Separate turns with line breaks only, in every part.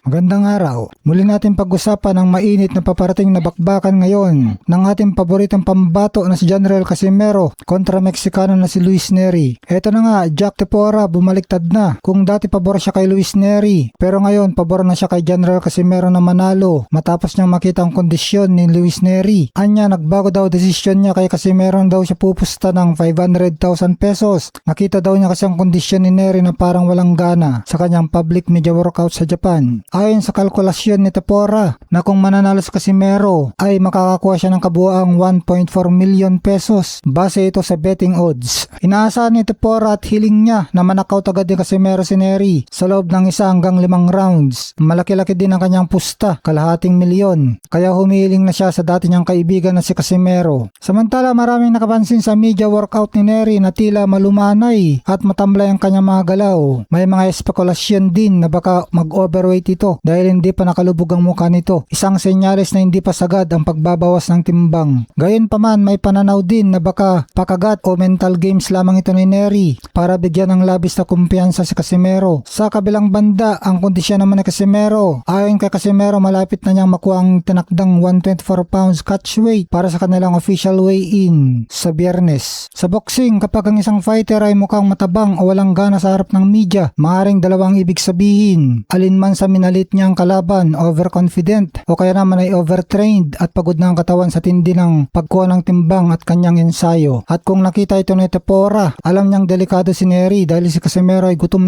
Magandang araw. Muli natin pag-usapan ang mainit na paparating na bakbakan ngayon ng ating paboritong pambato na si General Casimero kontra Meksikano na si Luis Nery. Eto na nga, Jack Tepora bumaliktad na. Kung dati pabor siya kay Luis Nery, pero ngayon pabor na siya kay General Casimero na manalo matapos niyang makita ang kondisyon ni Luis Nery. Anya, nagbago daw desisyon niya kay Casimero daw siya pupusta ng 500,000 pesos. Nakita daw niya kasi ang kondisyon ni Nery na parang walang gana sa kanyang public media workout sa Japan. Ayon sa kalkulasyon ni Tepora na kung mananalo si Casimero ay makakakuha siya ng kabuuang 1.4 million pesos base ito sa betting odds. Inaasahan ni Tepora at hiling niya na manakaut agad ni Casimero si Nery sa loob ng 1 hanggang 5 rounds. Malaki-laki din ang kanyang pusta, kalahating milyon. Kaya humihiling na siya sa dati niyang kaibigan na si Casimero. Samantala, maraming nakapansin sa media workout ni Nery na tila malumanay at matamlay ang kanyang mga galaw. May mga espekulasyon din na baka mag-overweight ito dahil hindi pa nakalubog ang mukha nito. Isang senyales na hindi pa sagad ang pagbabawas ng timbang. Gayunpaman, may pananaw din na baka pakagat o mental games lamang ito ni Nery para bigyan ng labis na kumpiyansa si Casimero. Sa kabilang banda, ang kondisyon naman ni Casimero, ayon kay Casimero, malapit na niyang makuha ang tinakdang 124 pounds catch weight para sa kanilang official weigh-in sa Biyernes. Sa boxing, kapag ang isang fighter ay mukhang matabang o walang gana sa harap ng media, maaaring dalawang ibig sabihin. Alinman sa minalit niyang kalaban, overconfident o kaya naman ay overtrained at pagod na ang katawan sa tindi ng pagkuha ng timbang at kanyang ensayo. At kung nakita ito ni Tepora, alam niyang delikado si Nery dahil si Casimero ay gutom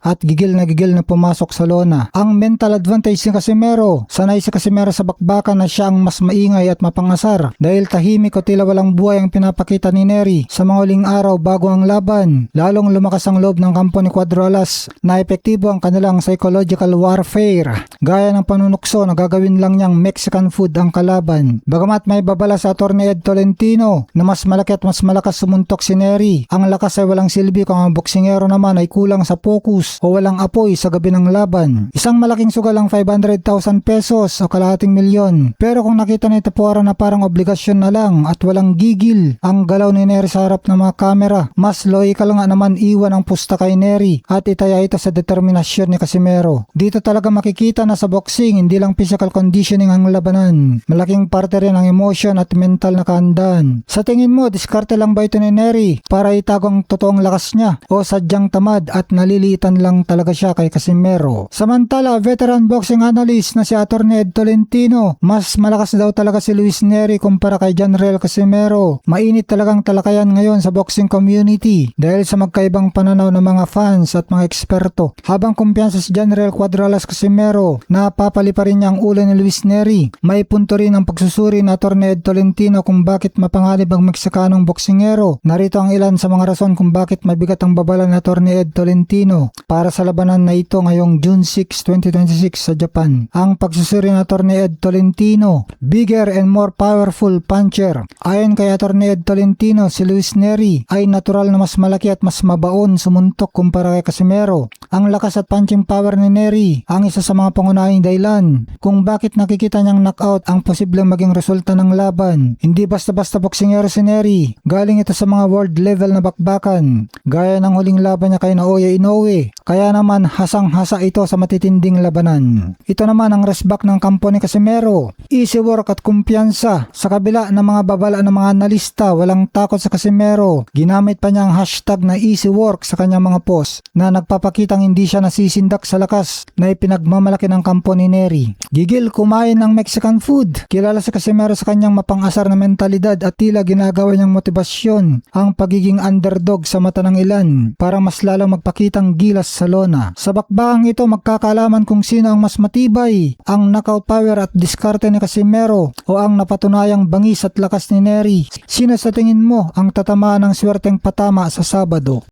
at gigil na pumasok sa lona. Ang mental advantage ni Casimero, sanay si Casimero sa bakbakan na siya ang mas maingay at mapangasar dahil tahimik o tila walang buhay ang pinapakita ni Nery sa mga huling araw bago ang laban. Lalong lumakas ang loob ng kampo ni Cuadro Alas na epektibo ang kanilang psychological warfare. Gaya ng panunukso na gagawin lang niyang Mexican food ang kalaban. Bagamat may babala sa Atty. Ed Tolentino na mas malaki at mas malakas sumuntok si Nery, ang lakas ay walang silbi kung ang boksingero naman ay kulang sa focus o walang apoy sa gabi ng laban. Isang malaking sugal ang 500,000 pesos o kalahating milyon. Pero kung nakita ni Tepora na parang obligasyon na lang at walang gigil ang galaw ni Nery sa harap ng mga kamera, mas logical nga naman iwan ang pusta kay Nery at itaya ito sa determinasyon ni Casimero. Dito talaga makikita na sa boxing, hindi lang physical conditioning ang labanan. Malaking parte rin ang emotion at mental na kahandaan. Sa tingin mo, diskarte lang ba ito ni Nery para itago ang totoong lakas niya o sadyang tamad at naliliitan lang talaga siya kay Casimero? Samantala, veteran boxing analyst na si Atty. Ed Tolentino, mas malakas daw talaga si Luis Nery kumpara kay General Casimero. Mainit talagang talakayan ngayon sa boxing community dahil sa magkaibang pananaw ng mga fans at mga eksperto. Habang kumpiyansa si General Cuadro Alas Casimero, napapali pa rin niya ang ulo ni Luis Nery. May punto rin ang pagsusuri ni Atty. Ed Tolentino kung bakit mapanganib ang Meksikanong boksingero. Narito ang ilan sa mga rason kung bakit mabigat ang babala ni Atty. Ed Tolentino para sa labanan na ito ngayong June 6, 2026 sa Japan. Ang pagsusuri ni Atty. Ed Tolentino, bigger and more powerful puncher. Ayon kay Atty. Ed Tolentino, si Luis Nery ay natural na mas malaki at mas mabaon sumuntok kumpara kay Casimero. Ang lakas at punching power ni Nery ang isa sa mga pangunahing dahilan kung bakit nakikita niyang knockout ang posibleng maging resulta ng laban. Hindi basta-basta boksingero si Nery. Galing ito sa mga world level na bakbakan. Gaya ng huling laban niya kay Naoya Inoue. Kaya naman hasang-hasa ito sa matitinding labanan. Ito naman ang resback ng kampo ni Casimero. Easy work at kumpiyansa. Sa kabila ng mga babala ng mga analista, walang takot sa Casimero. Ginamit pa niya ang hashtag na easy work sa kanyang mga post na nagpapakitang hindi siya nasisindak sa lakas na ipinagmamalaki ng kampo ni Nery. Gigil kumain ng Mexican food. Kilala si Casimero sa kanyang mapangasar na mentalidad at tila ginagawa niyang motibasyon ang pagiging underdog sa mata ng ilan para mas lalong magpakitang gilas sa lona. Sa bakbakang ito, magkakalaman kung sino ang mas matibay, ang knockout power at diskarte ni Casimero o ang napatunayang bangis at lakas ni Nery. Sino sa tingin mo ang tatamaan ng swerteng patama sa Sabado?